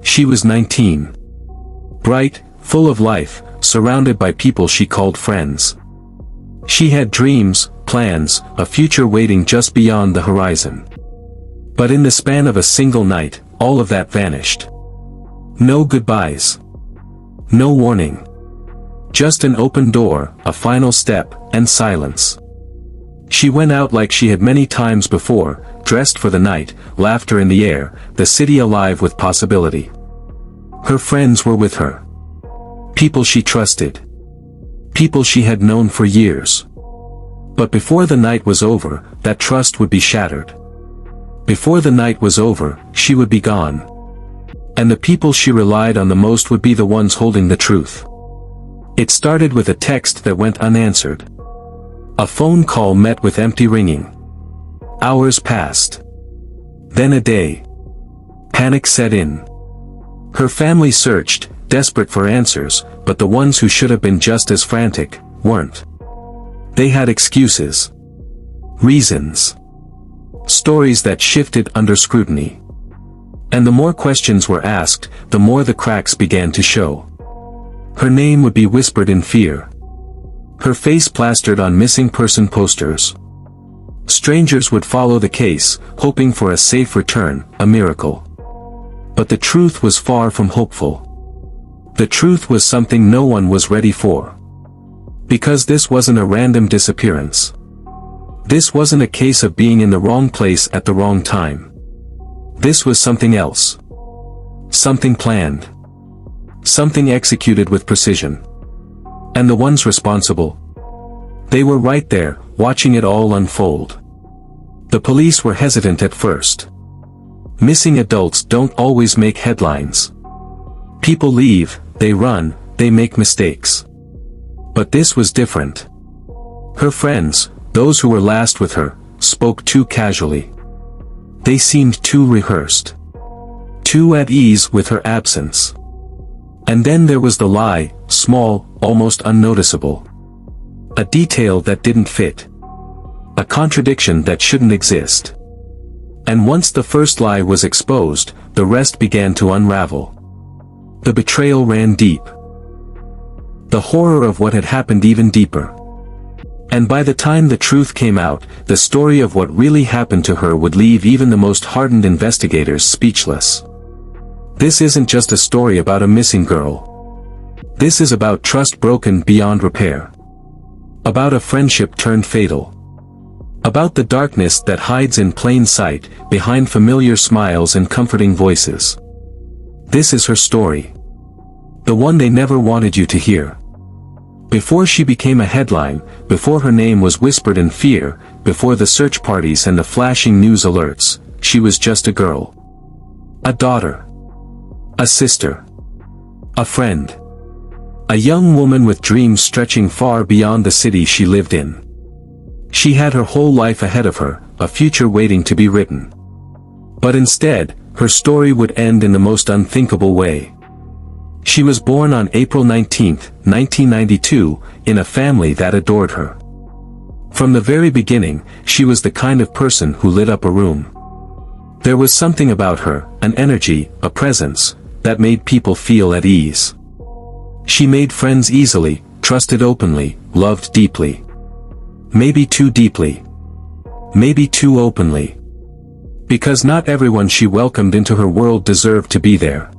She was 19. Bright, full of life, surrounded by people she called friends. She had dreams, plans, a future waiting just beyond the horizon. But in the span of a single night, all of that vanished. No goodbyes. No warning. Just an open door, a final step, and silence. She went out like she had many times before, dressed for the night, laughter in the air, the city alive with possibility. Her friends were with her. People she trusted. People she had known for years. But before the night was over, that trust would be shattered. Before the night was over, she would be gone. And the people she relied on the most would be the ones holding the truth. It started with a text that went unanswered. A phone call met with empty ringing. Hours passed. Then a day. Panic set in. Her family searched, desperate for answers, but the ones who should have been just as frantic, weren't. They had excuses. Reasons. Stories that shifted under scrutiny. And the more questions were asked, the more the cracks began to show. Her name would be whispered in fear. Her face plastered on missing person posters. Strangers would follow the case, hoping for a safe return, a miracle. But the truth was far from hopeful. The truth was something no one was ready for. Because this wasn't a random disappearance. This wasn't a case of being in the wrong place at the wrong time. This was something else. Something planned. Something executed with precision. And the ones responsible? They were right there, watching it all unfold. The police were hesitant at first. Missing adults don't always make headlines. People leave, they run, they make mistakes. But this was different. Her friends, those who were last with her, spoke too casually. They seemed too rehearsed. Too at ease with her absence. And then there was the lie, small, almost unnoticeable. A detail that didn't fit. A contradiction that shouldn't exist. And once the first lie was exposed, the rest began to unravel. The betrayal ran deep. The horror of what had happened even deeper. And by the time the truth came out, the story of what really happened to her would leave even the most hardened investigators speechless. This isn't just a story about a missing girl. This is about trust broken beyond repair. About a friendship turned fatal. About the darkness that hides in plain sight, behind familiar smiles and comforting voices. This is her story. The one they never wanted you to hear. Before she became a headline, before her name was whispered in fear, before the search parties and the flashing news alerts, she was just a girl. A daughter. A sister. A friend. A young woman with dreams stretching far beyond the city she lived in. She had her whole life ahead of her, a future waiting to be written. But instead, her story would end in the most unthinkable way. She was born on April 19, 1992, in a family that adored her. From the very beginning, she was the kind of person who lit up a room. There was something about her, an energy, a presence, that made people feel at ease. She made friends easily, trusted openly, loved deeply. Maybe too deeply. Maybe too openly. Because not everyone she welcomed into her world deserved to be there.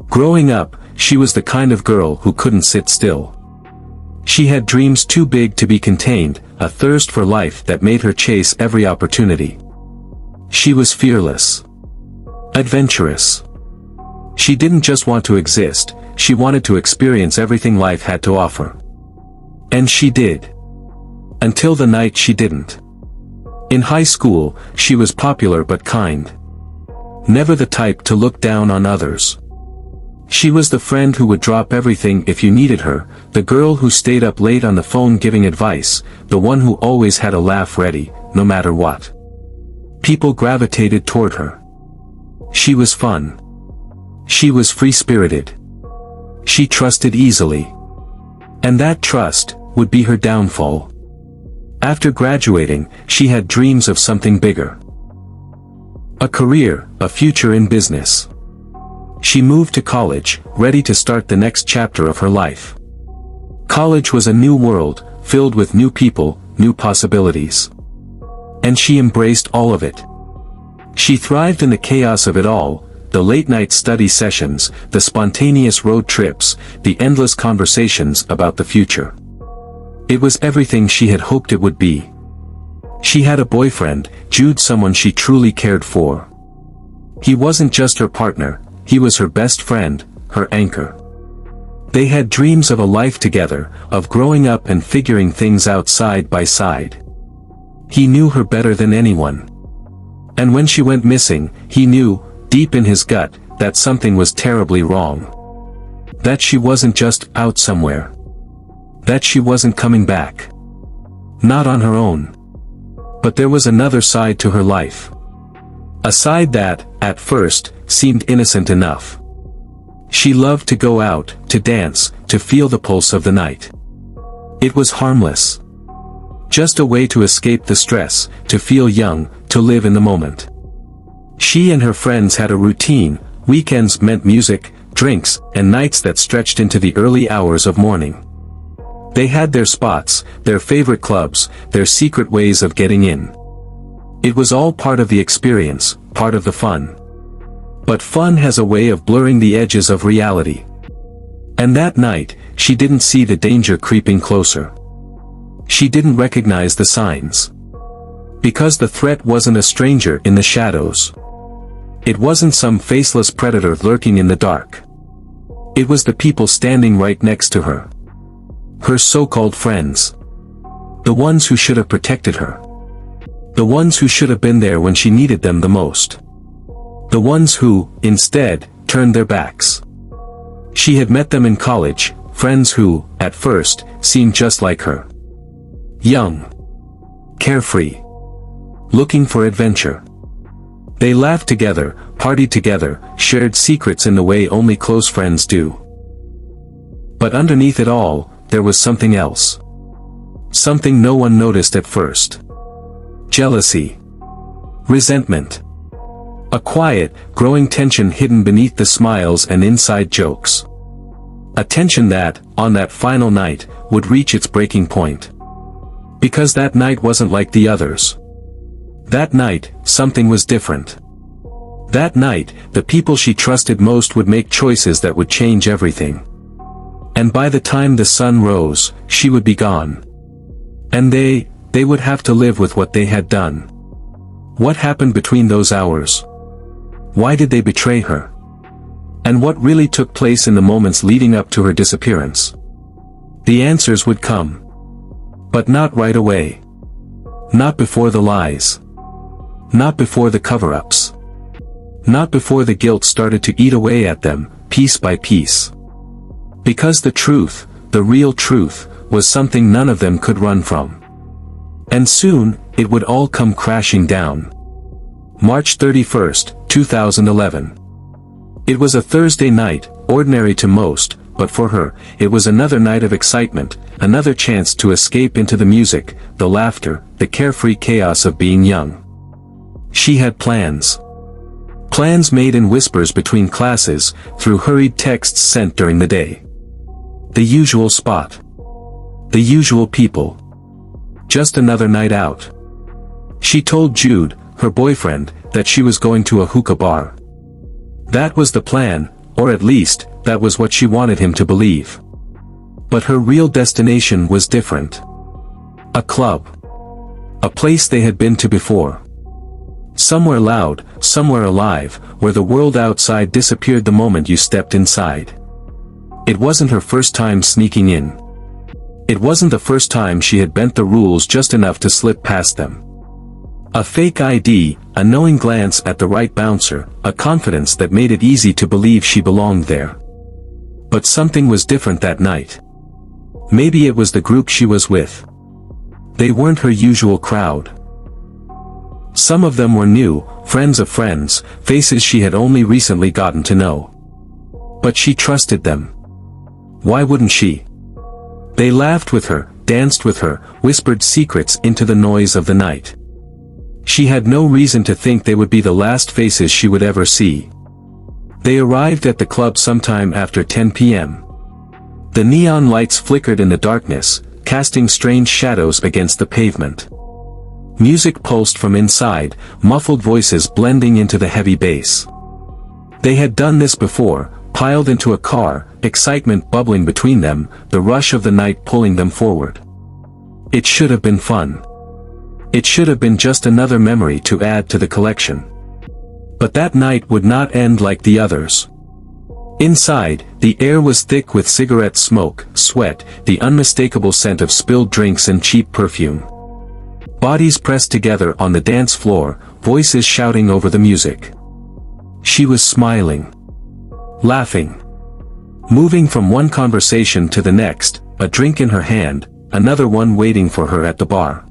Growing up, she was the kind of girl who couldn't sit still. She had dreams too big to be contained, a thirst for life that made her chase every opportunity. She was fearless. Adventurous. She didn't just want to exist, she wanted to experience everything life had to offer. And she did. Until the night she didn't. In high school, she was popular but kind. Never the type to look down on others. She was the friend who would drop everything if you needed her, the girl who stayed up late on the phone giving advice, the one who always had a laugh ready, no matter what. People gravitated toward her. She was fun. She was free-spirited. She trusted easily. And that trust would be her downfall. After graduating, she had dreams of something bigger. A career, a future in business. She moved to college, ready to start the next chapter of her life. College was a new world, filled with new people, new possibilities. And she embraced all of it. She thrived in the chaos of it all, the late-night study sessions, the spontaneous road trips, the endless conversations about the future. It was everything she had hoped it would be. She had a boyfriend, Jude, someone she truly cared for. He wasn't just her partner, he was her best friend, her anchor. They had dreams of a life together, of growing up and figuring things out side by side. He knew her better than anyone. And when she went missing, he knew, deep in his gut, that something was terribly wrong. That she wasn't just out somewhere. That she wasn't coming back. Not on her own. But there was another side to her life. A side that, at first, seemed innocent enough. She loved to go out, to dance, to feel the pulse of the night. It was harmless. Just a way to escape the stress, to feel young, to live in the moment. She and her friends had a routine. Weekends meant music, drinks, and nights that stretched into the early hours of morning. They had their spots, their favorite clubs, their secret ways of getting in. It was all part of the experience, part of the fun. But fun has a way of blurring the edges of reality. And that night, she didn't see the danger creeping closer. She didn't recognize the signs. Because the threat wasn't a stranger in the shadows. It wasn't some faceless predator lurking in the dark. It was the people standing right next to her. Her so-called friends. The ones who should have protected her. The ones who should have been there when she needed them the most. The ones who, instead, turned their backs. She had met them in college, friends who, at first, seemed just like her. Young. Carefree. Looking for adventure. They laughed together, partied together, shared secrets in the way only close friends do. But underneath it all, there was something else. Something no one noticed at first. Jealousy. Resentment. A quiet, growing tension hidden beneath the smiles and inside jokes. A tension that, on that final night, would reach its breaking point. Because that night wasn't like the others. That night, something was different. That night, the people she trusted most would make choices that would change everything. And by the time the sun rose, she would be gone. And they would have to live with what they had done. What happened between those hours? Why did they betray her? And what really took place in the moments leading up to her disappearance? The answers would come. But not right away. Not before the lies. Not before the cover-ups. Not before the guilt started to eat away at them, piece by piece. Because the truth, the real truth, was something none of them could run from. And soon, it would all come crashing down. March 31st, 2011. It was a Thursday night, ordinary to most, but for her, it was another night of excitement, another chance to escape into the music, the laughter, the carefree chaos of being young. She had plans. Plans made in whispers between classes, through hurried texts sent during the day. The usual spot. The usual people. Just another night out. She told Jude, her boyfriend, that she was going to a hookah bar. That was the plan, or at least, that was what she wanted him to believe. But her real destination was different. A club. A place they had been to before. Somewhere loud, somewhere alive, where the world outside disappeared the moment you stepped inside. It wasn't her first time sneaking in. It wasn't the first time she had bent the rules just enough to slip past them. A fake ID, a knowing glance at the right bouncer, a confidence that made it easy to believe she belonged there. But something was different that night. Maybe it was the group she was with. They weren't her usual crowd. Some of them were new, friends of friends, faces she had only recently gotten to know. But she trusted them. Why wouldn't she? They laughed with her, danced with her, whispered secrets into the noise of the night. She had no reason to think they would be the last faces she would ever see. They arrived at the club sometime after 10 p.m. The neon lights flickered in the darkness, casting strange shadows against the pavement. Music pulsed from inside, muffled voices blending into the heavy bass. They had done this before, piled into a car, excitement bubbling between them, the rush of the night pulling them forward. It should have been fun. It should have been just another memory to add to the collection. But that night would not end like the others. Inside, the air was thick with cigarette smoke, sweat, the unmistakable scent of spilled drinks and cheap perfume. Bodies pressed together on the dance floor, voices shouting over the music. She was smiling. Laughing. Moving from one conversation to the next, a drink in her hand, another one waiting for her at the bar.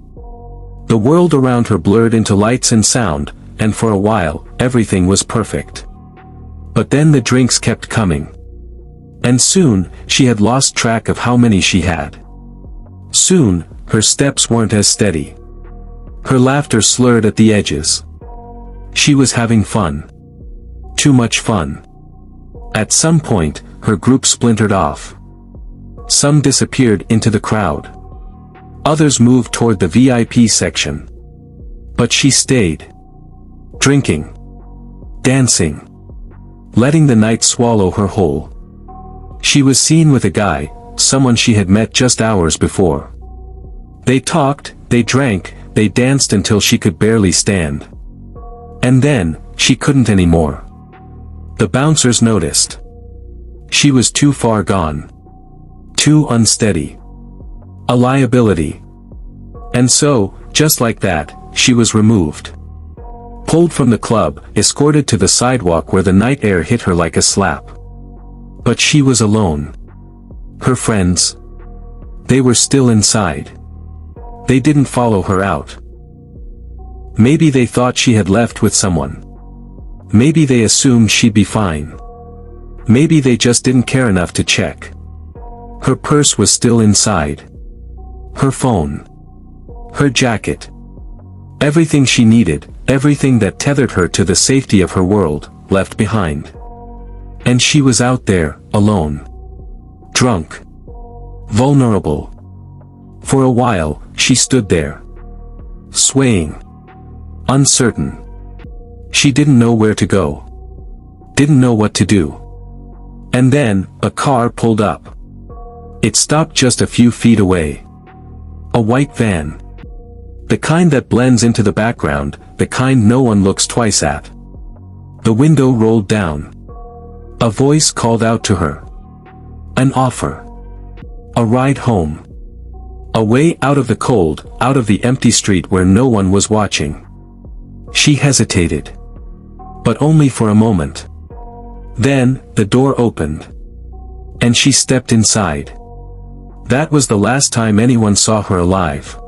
The world around her blurred into lights and sound, and for a while, everything was perfect. But then the drinks kept coming. And soon, she had lost track of how many she had. Soon, her steps weren't as steady. Her laughter slurred at the edges. She was having fun. Too much fun. At some point, her group splintered off. Some disappeared into the crowd. Others moved toward the VIP section. But she stayed. Drinking. Dancing. Letting the night swallow her whole. She was seen with a guy, someone she had met just hours before. They talked, they drank, they danced until she could barely stand. And then, she couldn't anymore. The bouncers noticed. She was too far gone. Too unsteady. A liability. And so, just like that, she was removed. Pulled from the club, escorted to the sidewalk where the night air hit her like a slap. But she was alone. Her friends. They were still inside. They didn't follow her out. Maybe they thought she had left with someone. Maybe they assumed she'd be fine. Maybe they just didn't care enough to check. Her purse was still inside. Her phone. Her jacket. Everything she needed, everything that tethered her to the safety of her world, left behind. And she was out there, alone. Drunk. Vulnerable. For a while, she stood there. Swaying. Uncertain. She didn't know where to go. Didn't know what to do. And then, a car pulled up. It stopped just a few feet away. A white van. The kind that blends into the background, the kind no one looks twice at. The window rolled down. A voice called out to her. An offer. A ride home. A way out of the cold, out of the empty street where no one was watching. She hesitated. But only for a moment. Then, the door opened. And she stepped inside. That was the last time anyone saw her alive.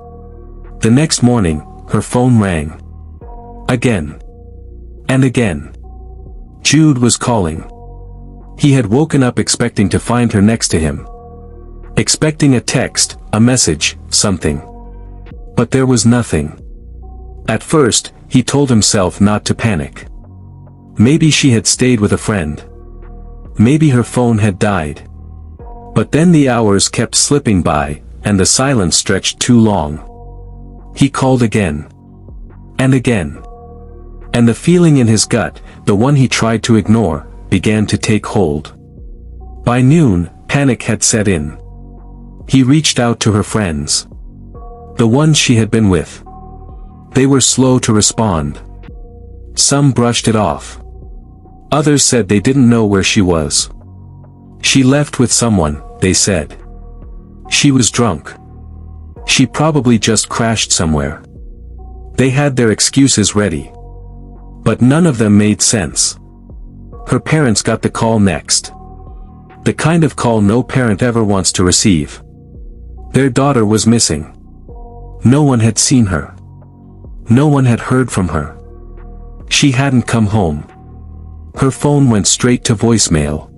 The next morning, her phone rang. Again. And again. Jude was calling. He had woken up expecting to find her next to him. Expecting a text, a message, something. But there was nothing. At first, he told himself not to panic. Maybe she had stayed with a friend. Maybe her phone had died. But then the hours kept slipping by, and the silence stretched too long. He called again. And again. And the feeling in his gut, the one he tried to ignore, began to take hold. By noon, panic had set in. He reached out to her friends. The ones she had been with. They were slow to respond. Some brushed it off. Others said they didn't know where she was. She left with someone, they said. She was drunk. She probably just crashed somewhere. They had their excuses ready. But none of them made sense. Her parents got the call next. The kind of call no parent ever wants to receive. Their daughter was missing. No one had seen her. No one had heard from her. She hadn't come home. Her phone went straight to voicemail.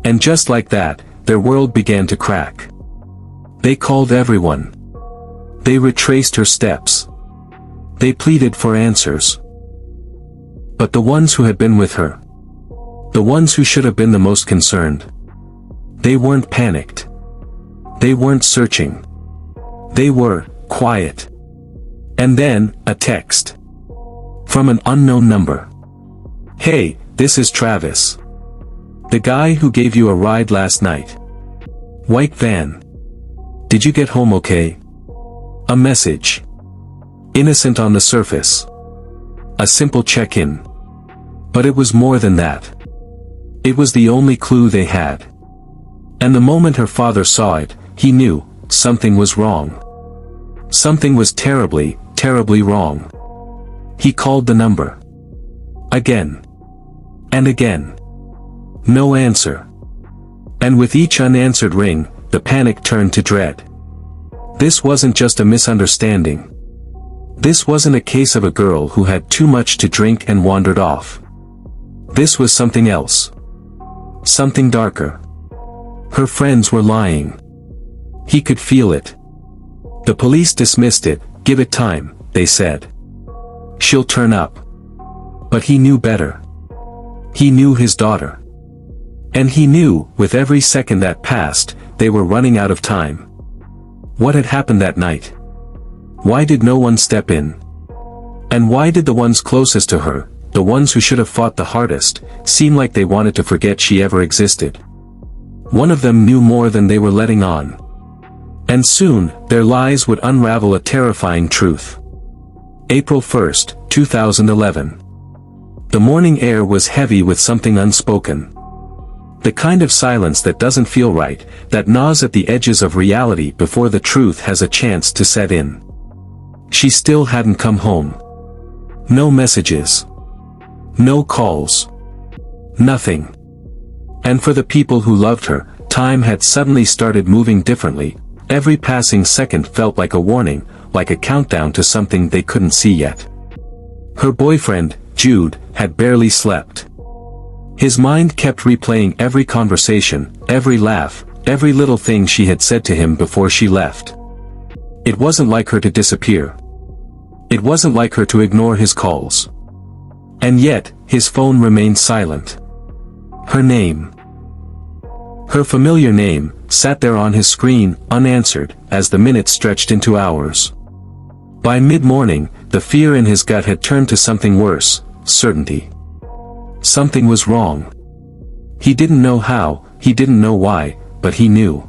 And just like that, their world began to crack. They called everyone. They retraced her steps. They pleaded for answers. But the ones who had been with her, The ones who should have been the most concerned. They weren't panicked. They weren't searching. They were quiet. And then, a text. From an unknown number. "Hey, this is Travis. The guy who gave you a ride last night. White van. Did you get home okay?" A message. Innocent on the surface. A simple check-in. But it was more than that. It was the only clue they had. And the moment her father saw it, he knew something was wrong. Something was terribly, terribly wrong. He called the number. Again. And again. No answer. And with each unanswered ring, the panic turned to dread. This wasn't just a misunderstanding. This wasn't a case of a girl who had too much to drink and wandered off. This was something else. Something darker. Her friends were lying. He could feel it. The police dismissed it. "Give it time," they said. "She'll turn up." But he knew better. He knew his daughter. And he knew, with every second that passed, they were running out of time. What had happened that night? Why did no one step in? And why did the ones closest to her, the ones who should have fought the hardest, seem like they wanted to forget she ever existed? One of them knew more than they were letting on. And soon, their lies would unravel a terrifying truth. April 1st, 2011. The morning air was heavy with something unspoken. The kind of silence that doesn't feel right, that gnaws at the edges of reality before the truth has a chance to set in. She still hadn't come home. No messages. No calls. Nothing. And for the people who loved her, time had suddenly started moving differently. Every passing second felt like a warning, like a countdown to something they couldn't see yet. Her boyfriend, Jude, had barely slept. His mind kept replaying every conversation, every laugh, every little thing she had said to him before she left. It wasn't like her to disappear. It wasn't like her to ignore his calls. And yet, his phone remained silent. Her name. Her familiar name, sat there on his screen, unanswered, as the minutes stretched into hours. By mid-morning, the fear in his gut had turned to something worse, certainty. Something was wrong. He didn't know how, he didn't know why, but he knew.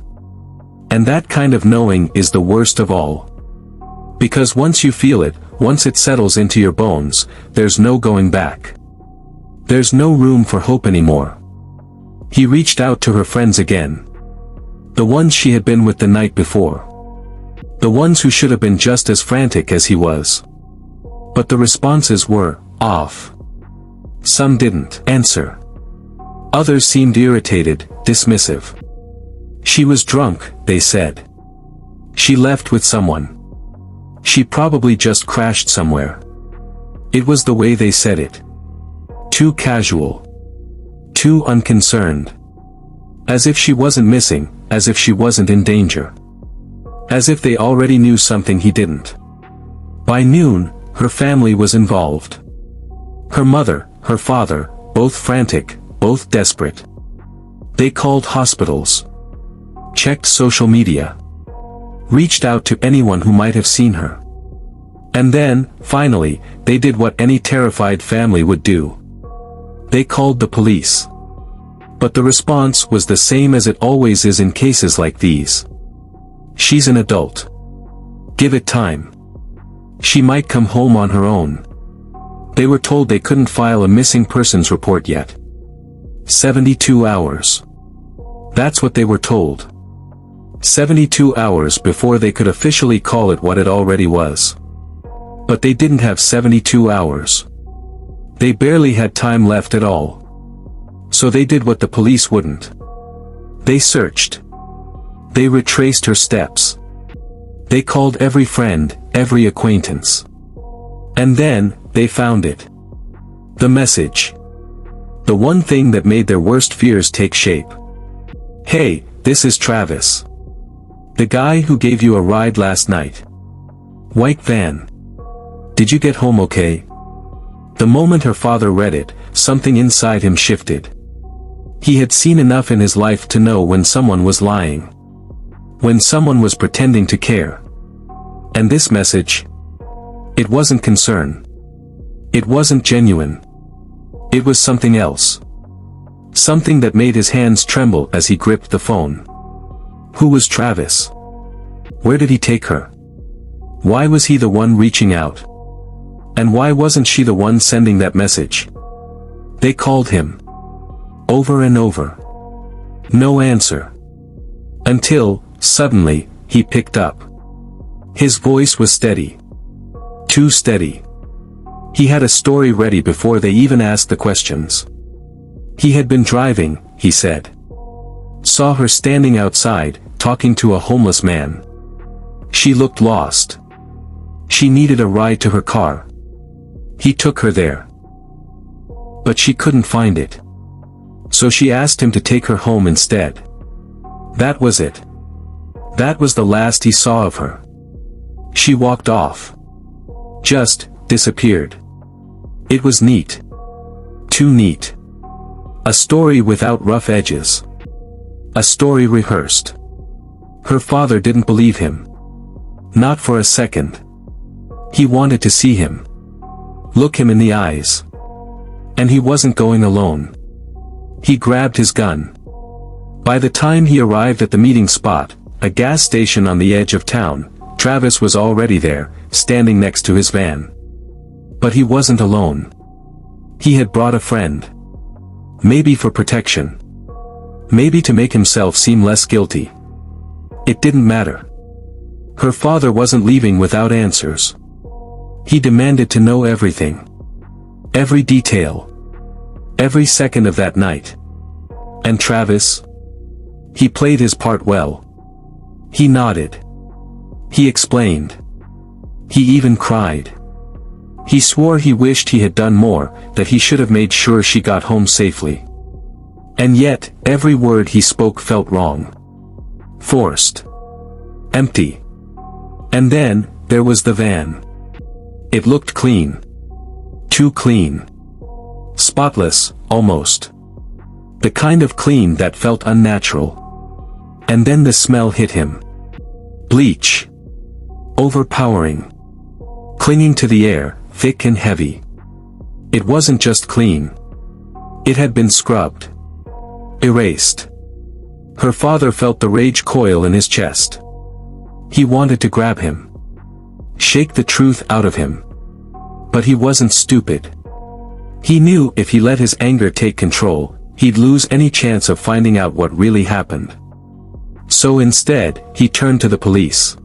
And that kind of knowing is the worst of all. Because once you feel it, once it settles into your bones, there's no going back. There's no room for hope anymore. He reached out to her friends again. The ones she had been with the night before. The ones who should have been just as frantic as he was. But the responses were off. Some didn't answer. Others seemed irritated, dismissive. She was drunk, they said. She left with someone. She probably just crashed somewhere. It was the way they said it. Too casual. Too unconcerned. As if she wasn't missing, as if she wasn't in danger. As if they already knew something he didn't. By noon, her family was involved. Her mother, her father, both frantic, both desperate. They called hospitals. Checked social media. Reached out to anyone who might have seen her. And then, finally, they did what any terrified family would do. They called the police. But the response was the same as it always is in cases like these. She's an adult. Give it time. She might come home on her own. They were told they couldn't file a missing persons report yet. 72 hours. That's what they were told. 72 hours before they could officially call it what it already was. But they didn't have 72 hours. They barely had time left at all. So they did what the police wouldn't. They searched. They retraced her steps. They called every friend, every acquaintance. And then, they found it. The message. The one thing that made their worst fears take shape. "Hey, this is Travis. The guy who gave you a ride last night. White van. Did you get home okay?" The moment her father read it, something inside him shifted. He had seen enough in his life to know when someone was lying. When someone was pretending to care. And this message? It wasn't concern. It wasn't genuine. It was something else. Something that made his hands tremble as he gripped the phone. Who was Travis? Where did he take her? Why was he the one reaching out? And why wasn't she the one sending that message? They called him. Over and over. No answer. Until, suddenly, he picked up. His voice was steady. Too steady. He had a story ready before they even asked the questions. He had been driving, he said. Saw her standing outside, talking to a homeless man. She looked lost. She needed a ride to her car. He took her there. But she couldn't find it. So she asked him to take her home instead. That was it. That was the last he saw of her. She walked off. Just disappeared. It was neat. Too neat. A story without rough edges. A story rehearsed. Her father didn't believe him. Not for a second. He wanted to see him. Look him in the eyes. And he wasn't going alone. He grabbed his gun. By the time he arrived at the meeting spot, a gas station on the edge of town, Travis was already there, standing next to his van. But he wasn't alone. He had brought a friend. Maybe for protection. Maybe to make himself seem less guilty. It didn't matter. Her father wasn't leaving without answers. He demanded to know everything. Every detail. Every second of that night. And Travis? He played his part well. He nodded. He explained. He even cried. He swore he wished he had done more, that he should have made sure she got home safely. And yet, every word he spoke felt wrong. Forced. Empty. And then, there was the van. It looked clean. Too clean. Spotless, almost. The kind of clean that felt unnatural. And then the smell hit him. Bleach. Overpowering. Clinging to the air, thick and heavy. It wasn't just clean. It had been scrubbed. Erased. Her father felt the rage coil in his chest. He wanted to grab him. Shake the truth out of him. But he wasn't stupid. He knew if he let his anger take control, he'd lose any chance of finding out what really happened. So instead, he turned to the police.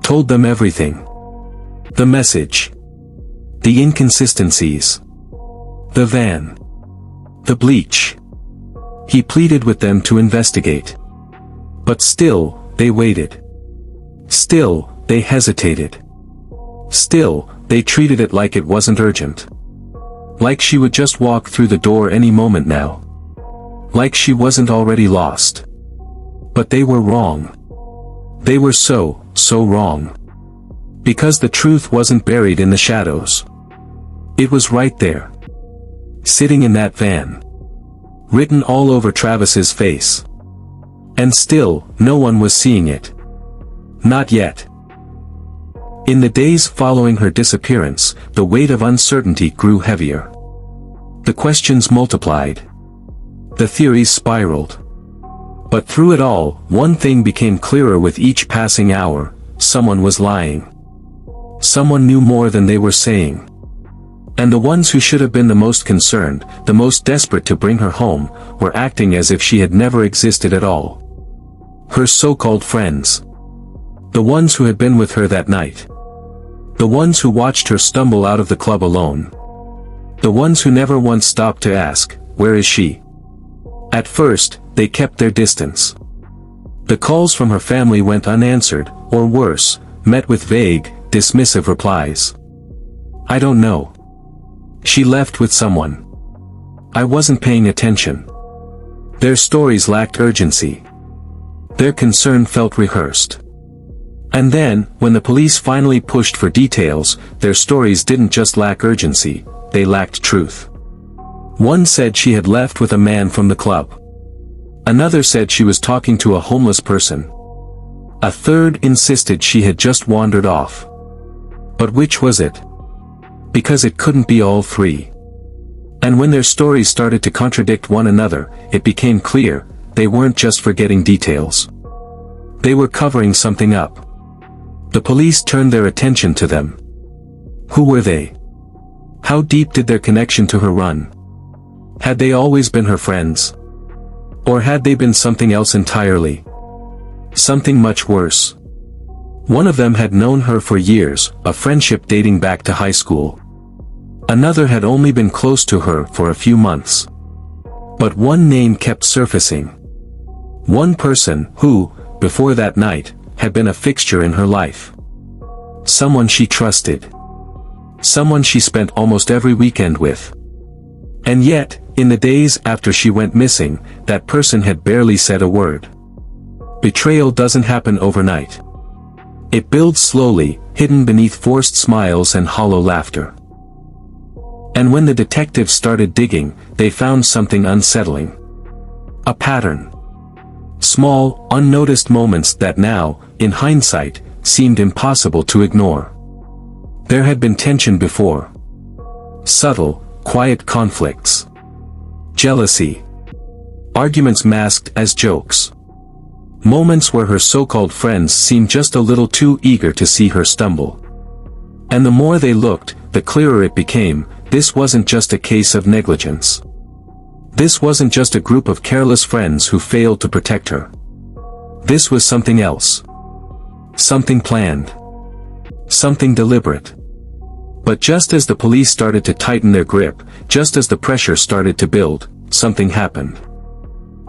Told them everything. The message. The inconsistencies. The van. The bleach. He pleaded with them to investigate. But still, they waited. Still, they hesitated. Still, they treated it like it wasn't urgent. Like she would just walk through the door any moment now. Like she wasn't already lost. But they were wrong. They were so wrong. Because the truth wasn't buried in the shadows. It was right there. Sitting in that van. Written all over Travis's face. And still, no one was seeing it. Not yet. In the days following her disappearance, the weight of uncertainty grew heavier. The questions multiplied. The theories spiraled. But through it all, one thing became clearer with each passing hour: someone was lying. Someone knew more than they were saying. And the ones who should have been the most concerned, the most desperate to bring her home, were acting as if she had never existed at all. Her so-called friends. The ones who had been with her that night. The ones who watched her stumble out of the club alone. The ones who never once stopped to ask, "Where is she?" At first, they kept their distance. The calls from her family went unanswered, or worse, met with vague, dismissive replies. "I don't know. She left with someone. I wasn't paying attention." Their stories lacked urgency. Their concern felt rehearsed. And then, when the police finally pushed for details, their stories didn't just lack urgency, they lacked truth. One said she had left with a man from the club. Another said she was talking to a homeless person. A third insisted she had just wandered off. But which was it? Because it couldn't be all three. And when their stories started to contradict one another, it became clear, they weren't just forgetting details. They were covering something up. The police turned their attention to them. Who were they? How deep did their connection to her run? Had they always been her friends? Or had they been something else entirely? Something much worse. One of them had known her for years, a friendship dating back to high school. Another had only been close to her for a few months. But one name kept surfacing. One person who, before that night, had been a fixture in her life. Someone she trusted. Someone she spent almost every weekend with. And yet, in the days after she went missing, that person had barely said a word. Betrayal doesn't happen overnight. It builds slowly, hidden beneath forced smiles and hollow laughter. And when the detectives started digging, they found something unsettling. A pattern. Small, unnoticed moments that now, in hindsight, seemed impossible to ignore. There had been tension before. Subtle, quiet conflicts. Jealousy. Arguments masked as jokes. Moments where her so-called friends seemed just a little too eager to see her stumble. And the more they looked, the clearer it became, this wasn't just a case of negligence. This wasn't just a group of careless friends who failed to protect her. This was something else. Something planned. Something deliberate. But just as the police started to tighten their grip, just as the pressure started to build, something happened.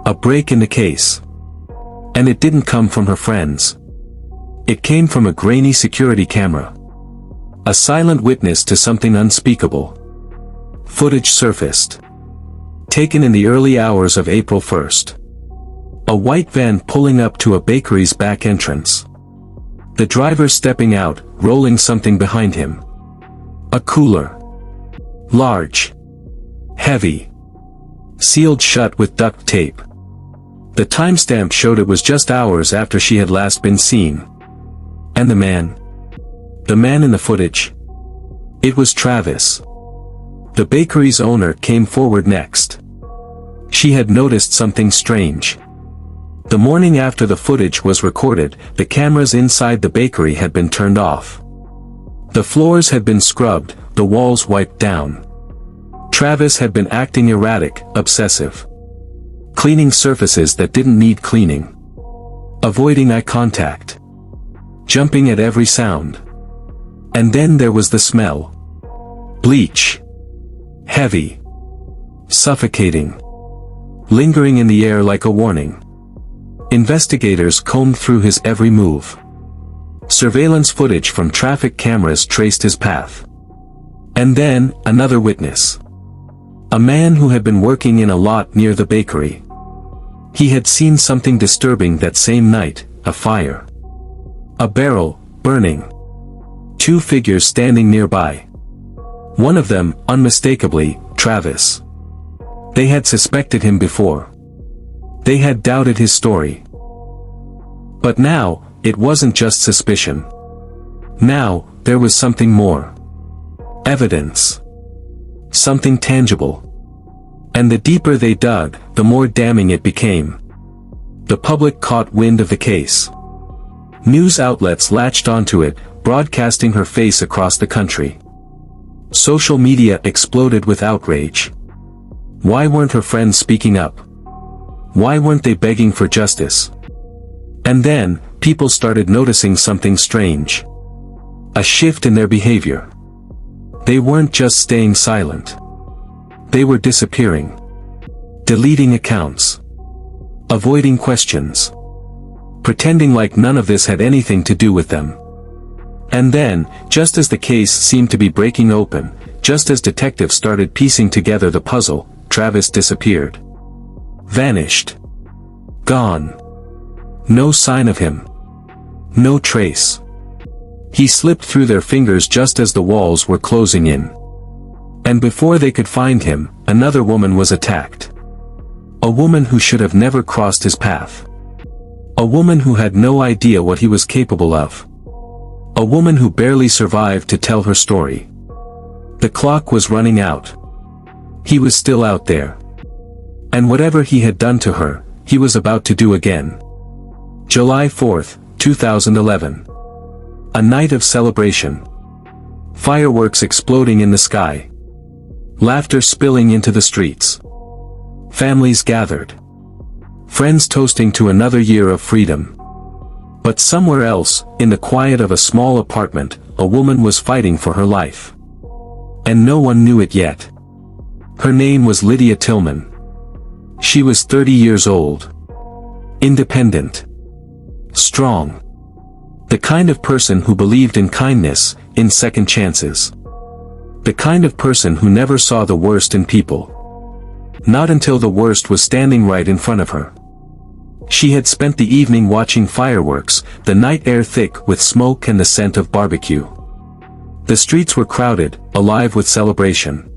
A break in the case. And it didn't come from her friends. It came from a grainy security camera. A silent witness to something unspeakable. Footage surfaced. Taken in the early hours of April 1st. A white van pulling up to a bakery's back entrance. The driver stepping out, rolling something behind him. A cooler. Large. Heavy. Sealed shut with duct tape. The timestamp showed it was just hours after she had last been seen. And the man? The man in the footage? It was Travis. The bakery's owner came forward next. She had noticed something strange. The morning after the footage was recorded, the cameras inside the bakery had been turned off. The floors had been scrubbed, the walls wiped down. Travis had been acting erratic, obsessive. Cleaning surfaces that didn't need cleaning. Avoiding eye contact. Jumping at every sound. And then there was the smell. Bleach. Heavy. Suffocating. Lingering in the air like a warning. Investigators combed through his every move. Surveillance footage from traffic cameras traced his path. And then, another witness. A man who had been working in a lot near the bakery. He had seen something disturbing that same night, a fire. A barrel, burning. Two figures standing nearby. One of them, unmistakably, Travis. They had suspected him before. They had doubted his story. But now, it wasn't just suspicion. Now, there was something more. Evidence. Something tangible. And the deeper they dug, the more damning it became. The public caught wind of the case. News outlets latched onto it, broadcasting her face across the country. Social media exploded with outrage. Why weren't her friends speaking up? Why weren't they begging for justice? And then, people started noticing something strange. A shift in their behavior. They weren't just staying silent. They were disappearing. Deleting accounts. Avoiding questions. Pretending like none of this had anything to do with them. And then, just as the case seemed to be breaking open, just as detectives started piecing together the puzzle, Travis disappeared. Vanished. Gone. No sign of him. No trace. He slipped through their fingers just as the walls were closing in. And before they could find him, another woman was attacked. A woman who should have never crossed his path. A woman who had no idea what he was capable of. A woman who barely survived to tell her story. The clock was running out. He was still out there. And whatever he had done to her, he was about to do again. July 4th, 2011. A night of celebration. Fireworks exploding in the sky. Laughter spilling into the streets. Families gathered. Friends toasting to another year of freedom. But somewhere else, in the quiet of a small apartment, a woman was fighting for her life. And no one knew it yet. Her name was Lydia Tillman. She was 30 years old. Independent. Strong. The kind of person who believed in kindness, in second chances. The kind of person who never saw the worst in people. Not until the worst was standing right in front of her. She had spent the evening watching fireworks, the night air thick with smoke and the scent of barbecue. The streets were crowded, alive with celebration.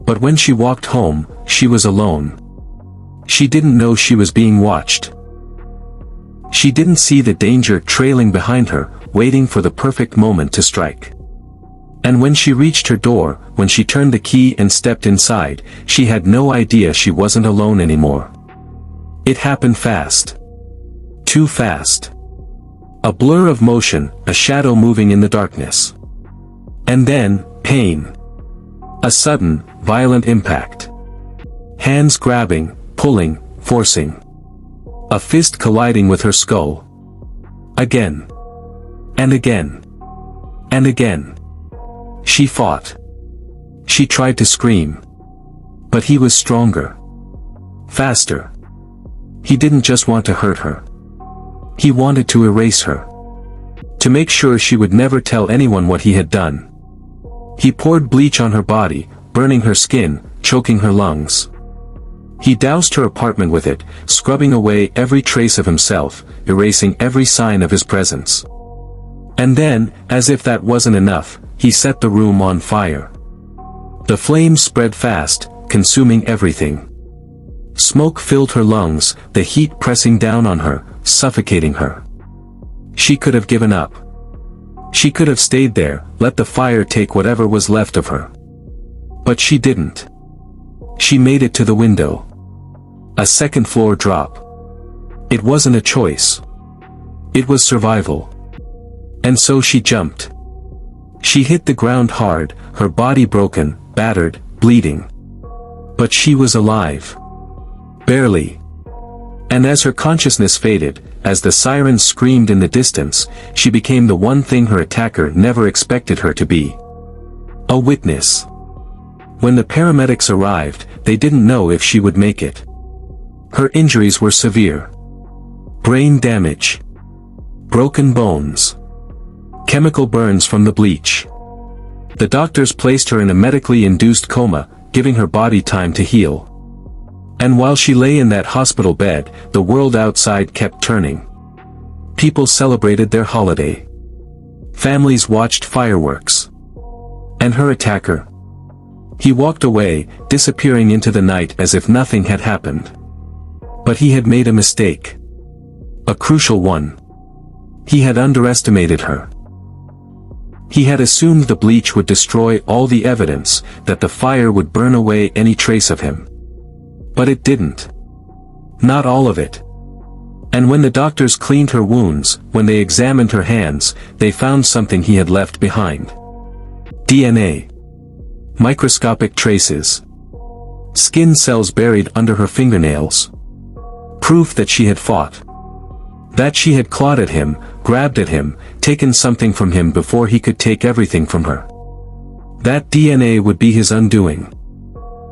But when she walked home, she was alone. She didn't know she was being watched. She didn't see the danger trailing behind her, waiting for the perfect moment to strike. And when she reached her door, when she turned the key and stepped inside, she had no idea she wasn't alone anymore. It happened fast. Too fast. A blur of motion, a shadow moving in the darkness. And then, pain. A sudden, violent impact. Hands grabbing, pulling, forcing. A fist colliding with her skull. Again. And again. And again. She fought. She tried to scream. But he was stronger. Faster. He didn't just want to hurt her. He wanted to erase her. To make sure she would never tell anyone what he had done. He poured bleach on her body, burning her skin, choking her lungs. He doused her apartment with it, scrubbing away every trace of himself, erasing every sign of his presence. And then, as if that wasn't enough, he set the room on fire. The flames spread fast, consuming everything. Smoke filled her lungs, the heat pressing down on her, suffocating her. She could have given up. She could have stayed there, let the fire take whatever was left of her. But she didn't. She made it to the window. A second-floor drop. It wasn't a choice. It was survival. And so she jumped. She hit the ground hard, her body broken, battered, bleeding. But she was alive. Barely. And as her consciousness faded, as the sirens screamed in the distance, she became the one thing her attacker never expected her to be. A witness. When the paramedics arrived, they didn't know if she would make it. Her injuries were severe. Brain damage. Broken bones. Chemical burns from the bleach. The doctors placed her in a medically induced coma, giving her body time to heal. And while she lay in that hospital bed, the world outside kept turning. People celebrated their holiday. Families watched fireworks. And her attacker? He walked away, disappearing into the night as if nothing had happened. But he had made a mistake. A crucial one. He had underestimated her. He had assumed the bleach would destroy all the evidence, that the fire would burn away any trace of him. But it didn't. Not all of it. And when the doctors cleaned her wounds, when they examined her hands, they found something he had left behind. DNA. Microscopic traces. Skin cells buried under her fingernails. Proof that she had fought. That she had clawed at him, grabbed at him, taken something from him before he could take everything from her. That DNA would be his undoing.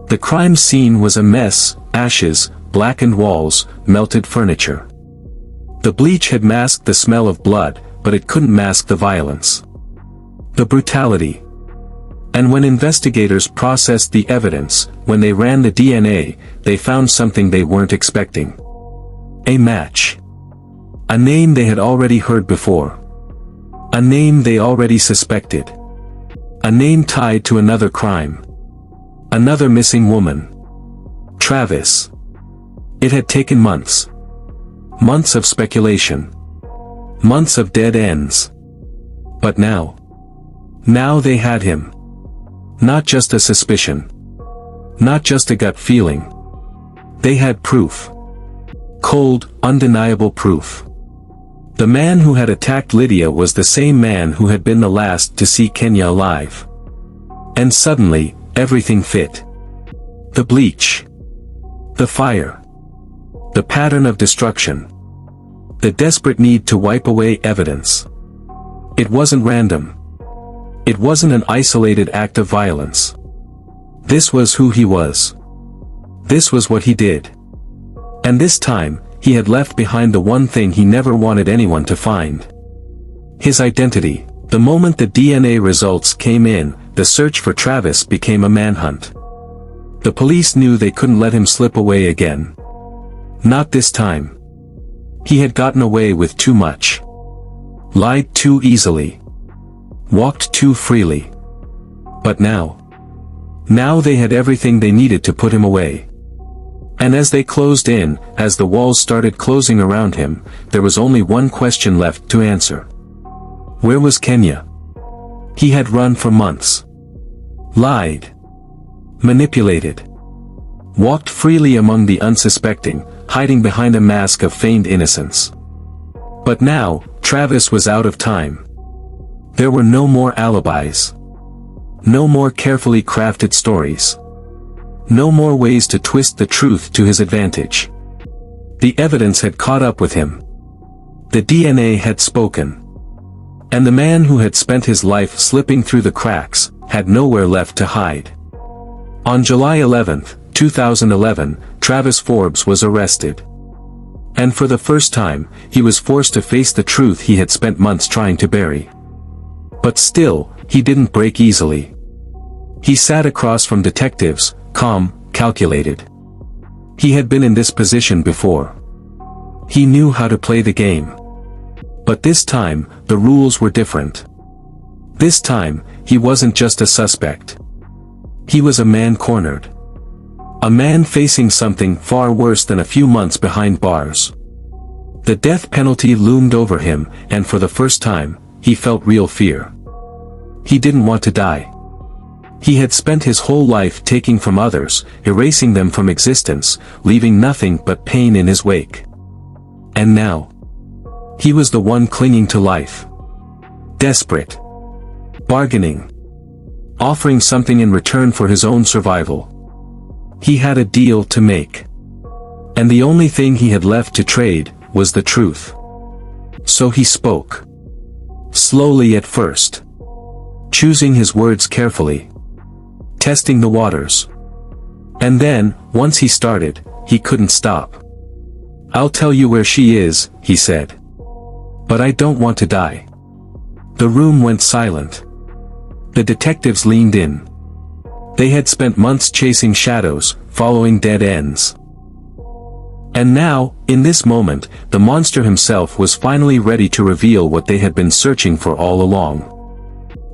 The crime scene was a mess, ashes, blackened walls, melted furniture. The bleach had masked the smell of blood, but it couldn't mask the violence. The brutality. And when investigators processed the evidence, when they ran the DNA, they found something they weren't expecting. A match. A name they had already heard before. A name they already suspected. A name tied to another crime. Another missing woman. Travis. It had taken months. Months of speculation. Months of dead ends. But now they had him. Not just a suspicion. Not just a gut feeling. They had proof. Cold, undeniable proof. The man who had attacked Lydia was the same man who had been the last to see Kenya alive. And suddenly, everything fit. The bleach. The fire. The pattern of destruction. The desperate need to wipe away evidence. It wasn't random. It wasn't an isolated act of violence. This was who he was. This was what he did. And this time, he had left behind the one thing he never wanted anyone to find. His identity. The moment the DNA results came in, the search for Travis became a manhunt. The police knew they couldn't let him slip away again. Not this time. He had gotten away with too much. Lied too easily. Walked too freely. But now they had everything they needed to put him away. And as they closed in, as the walls started closing around him, there was only one question left to answer. Where was Kenya? He had run for months. Lied. Manipulated. Walked freely among the unsuspecting, hiding behind a mask of feigned innocence. But now, Travis was out of time. There were no more alibis. No more carefully crafted stories. No more ways to twist the truth to his advantage. The evidence had caught up with him. The DNA had spoken. And the man who had spent his life slipping through the cracks, had nowhere left to hide. On July 11, 2011, Travis Forbes was arrested. And for the first time, he was forced to face the truth he had spent months trying to bury. But still, he didn't break easily. He sat across from detectives, calm, calculated. He had been in this position before. He knew how to play the game. But this time, the rules were different. This time, he wasn't just a suspect. He was a man cornered. A man facing something far worse than a few months behind bars. The death penalty loomed over him, and for the first time, he felt real fear. He didn't want to die. He had spent his whole life taking from others, erasing them from existence, leaving nothing but pain in his wake. And now, he was the one clinging to life. Desperate. Bargaining. Offering something in return for his own survival. He had a deal to make. And the only thing he had left to trade was the truth. So he spoke. Slowly at first. Choosing his words carefully. Testing the waters. And then, once he started, he couldn't stop. "I'll tell you where she is," he said. "But I don't want to die." The room went silent. The detectives leaned in. They had spent months chasing shadows, following dead ends. And now, in this moment, the monster himself was finally ready to reveal what they had been searching for all along.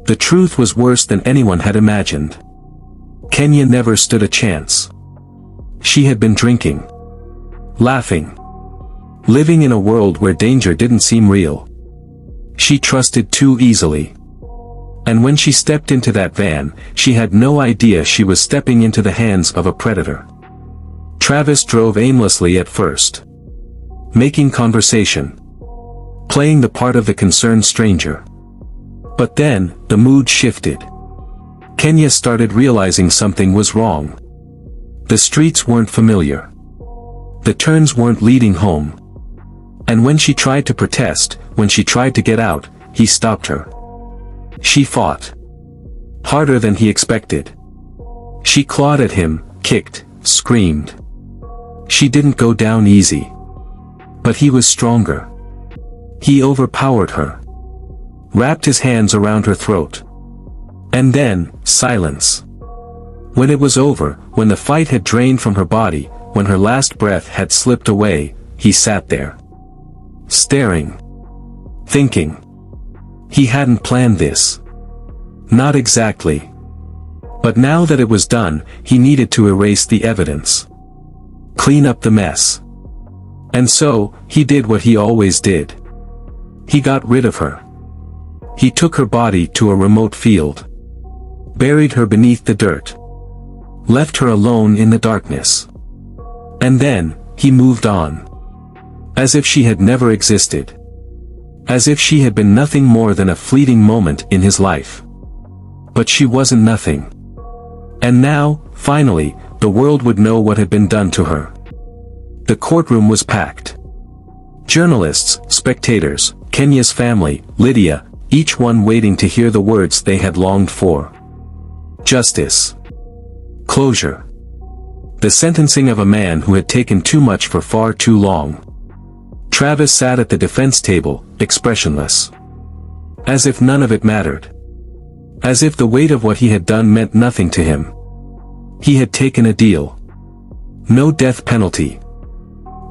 The truth was worse than anyone had imagined. Kenya never stood a chance. She had been drinking. Laughing. Living in a world where danger didn't seem real. She trusted too easily. And when she stepped into that van, she had no idea she was stepping into the hands of a predator. Travis drove aimlessly at first. Making conversation. Playing the part of the concerned stranger. But then, the mood shifted. Kenya started realizing something was wrong. The streets weren't familiar. The turns weren't leading home. And when she tried to protest, when she tried to get out, he stopped her. She fought. Harder than he expected. She clawed at him, kicked, screamed. She didn't go down easy. But he was stronger. He overpowered her. Wrapped his hands around her throat. And then, silence. When it was over, when the fight had drained from her body, when her last breath had slipped away, he sat there. Staring. Thinking. He hadn't planned this. Not exactly. But now that it was done, he needed to erase the evidence. Clean up the mess. And so, he did what he always did. He got rid of her. He took her body to a remote field. Buried her beneath the dirt. Left her alone in the darkness. And then, he moved on. As if she had never existed. As if she had been nothing more than a fleeting moment in his life. But she wasn't nothing. And now, finally, the world would know what had been done to her. The courtroom was packed. Journalists, spectators, Kenya's family, Lydia, each one waiting to hear the words they had longed for. Justice. Closure. The sentencing of a man who had taken too much for far too long. Travis sat at the defense table, expressionless. As if none of it mattered. As if the weight of what he had done meant nothing to him. He had taken a deal. No death penalty.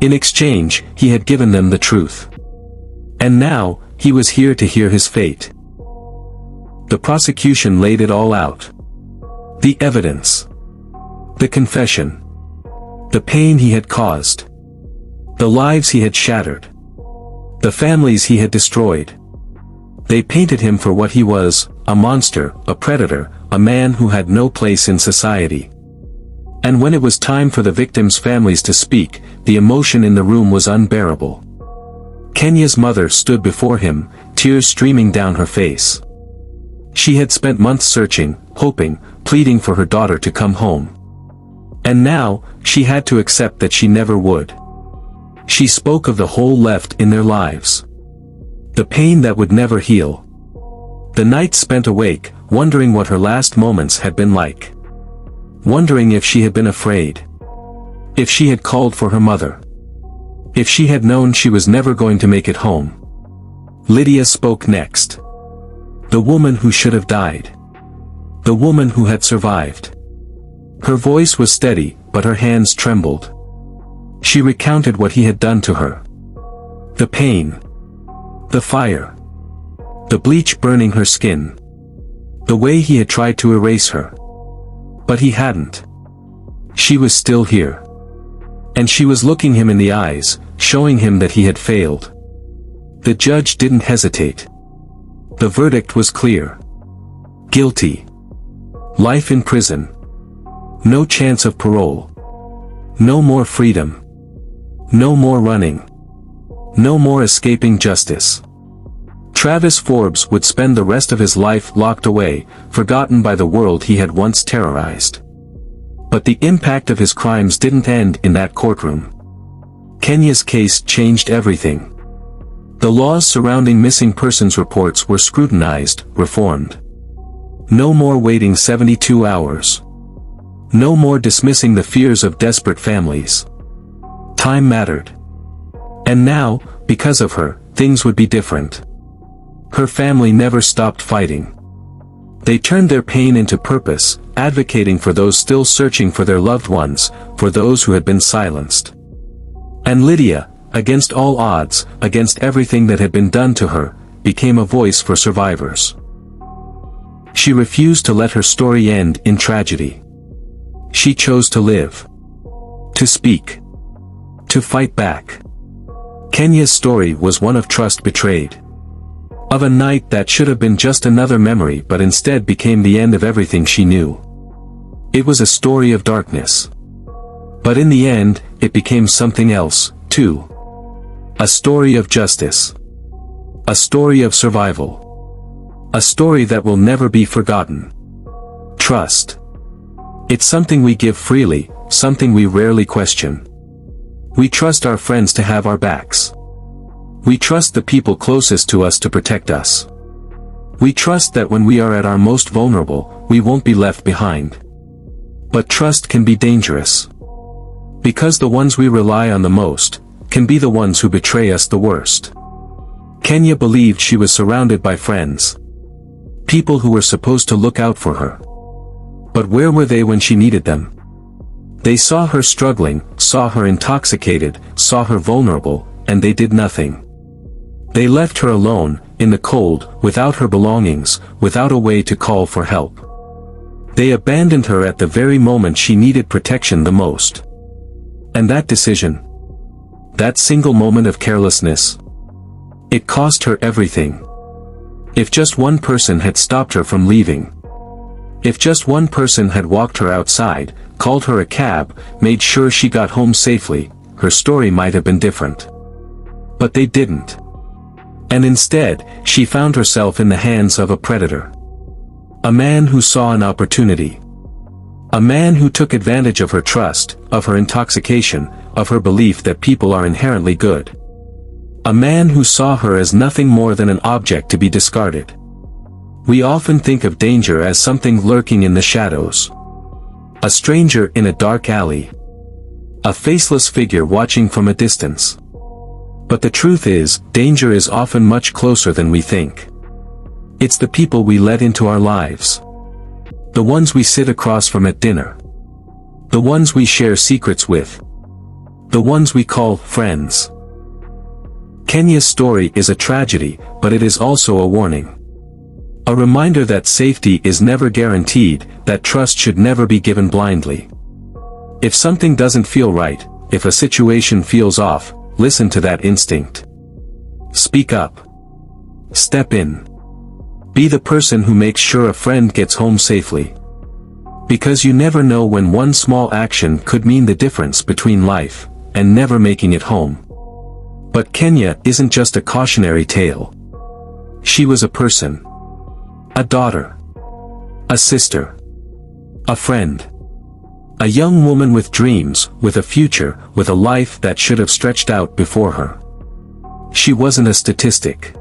In exchange, he had given them the truth. And now, he was here to hear his fate. The prosecution laid it all out. The evidence. The confession. The pain he had caused. The lives he had shattered. The families he had destroyed. They painted him for what he was, a monster, a predator, a man who had no place in society. And when it was time for the victims' families to speak, the emotion in the room was unbearable. Kenya's mother stood before him, tears streaming down her face. She had spent months searching, hoping, pleading for her daughter to come home. And now, she had to accept that she never would. She spoke of the hole left in their lives. The pain that would never heal. The nights spent awake, wondering what her last moments had been like. Wondering if she had been afraid. If she had called for her mother. If she had known she was never going to make it home. Lydia spoke next. The woman who should have died. The woman who had survived. Her voice was steady, but her hands trembled. She recounted what he had done to her. The pain. The fire. The bleach burning her skin. The way he had tried to erase her. But he hadn't. She was still here. And she was looking him in the eyes, showing him that he had failed. The judge didn't hesitate. The verdict was clear. Guilty. Life in prison. No chance of parole. No more freedom. No more running. No more escaping justice. Travis Forbes would spend the rest of his life locked away, forgotten by the world he had once terrorized. But the impact of his crimes didn't end in that courtroom. Kenya's case changed everything. The laws surrounding missing persons reports were scrutinized, reformed. No more waiting 72 hours. No more dismissing the fears of desperate families. Time mattered. And now, because of her, things would be different. Her family never stopped fighting. They turned their pain into purpose, advocating for those still searching for their loved ones, for those who had been silenced. And Lydia, against all odds, against everything that had been done to her, became a voice for survivors. She refused to let her story end in tragedy. She chose to live. To speak. To fight back. Kenya's story was one of trust betrayed. Of a night that should have been just another memory but instead became the end of everything she knew. It was a story of darkness. But in the end, it became something else, too. A story of justice. A story of survival. A story that will never be forgotten. Trust. It's something we give freely, something we rarely question. We trust our friends to have our backs. We trust the people closest to us to protect us. We trust that when we are at our most vulnerable, we won't be left behind. But trust can be dangerous. Because the ones we rely on the most, can be the ones who betray us the worst. Kenya believed she was surrounded by friends. People who were supposed to look out for her. But where were they when she needed them? They saw her struggling, saw her intoxicated, saw her vulnerable, and they did nothing. They left her alone, in the cold, without her belongings, without a way to call for help. They abandoned her at the very moment she needed protection the most. And that decision, that single moment of carelessness, it cost her everything. If just one person had stopped her from leaving, if just one person had walked her outside, called her a cab, made sure she got home safely, her story might have been different. But they didn't. And instead, she found herself in the hands of a predator. A man who saw an opportunity. A man who took advantage of her trust, of her intoxication, of her belief that people are inherently good. A man who saw her as nothing more than an object to be discarded. We often think of danger as something lurking in the shadows. A stranger in a dark alley. A faceless figure watching from a distance. But the truth is, danger is often much closer than we think. It's the people we let into our lives. The ones we sit across from at dinner. The ones we share secrets with. The ones we call friends. Kenya's story is a tragedy, but it is also a warning. A reminder that safety is never guaranteed, that trust should never be given blindly. If something doesn't feel right, if a situation feels off, listen to that instinct. Speak up. Step in. Be the person who makes sure a friend gets home safely. Because you never know when one small action could mean the difference between life and never making it home. But Kenya isn't just a cautionary tale. She was a person. A daughter. A sister. A friend. A young woman with dreams, with a future, with a life that should have stretched out before her. She wasn't a statistic.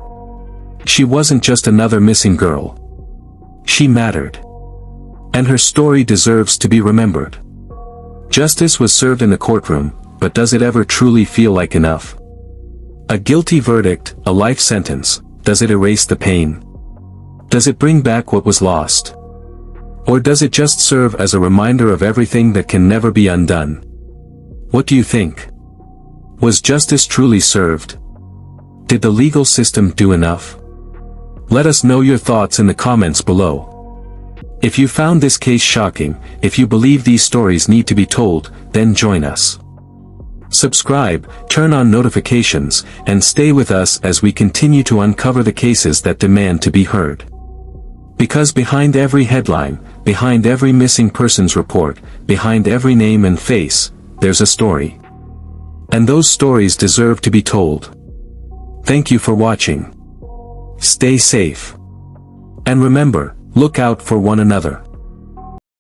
She wasn't just another missing girl. She mattered. And her story deserves to be remembered. Justice was served in the courtroom, but does it ever truly feel like enough? A guilty verdict, a life sentence, does it erase the pain? Does it bring back what was lost? Or does it just serve as a reminder of everything that can never be undone? What do you think? Was justice truly served? Did the legal system do enough? Let us know your thoughts in the comments below. If you found this case shocking, if you believe these stories need to be told, then join us. Subscribe, turn on notifications, and stay with us as we continue to uncover the cases that demand to be heard. Because behind every headline, behind every missing persons report, behind every name and face, there's a story. And those stories deserve to be told. Thank you for watching. Stay safe. And remember, look out for one another.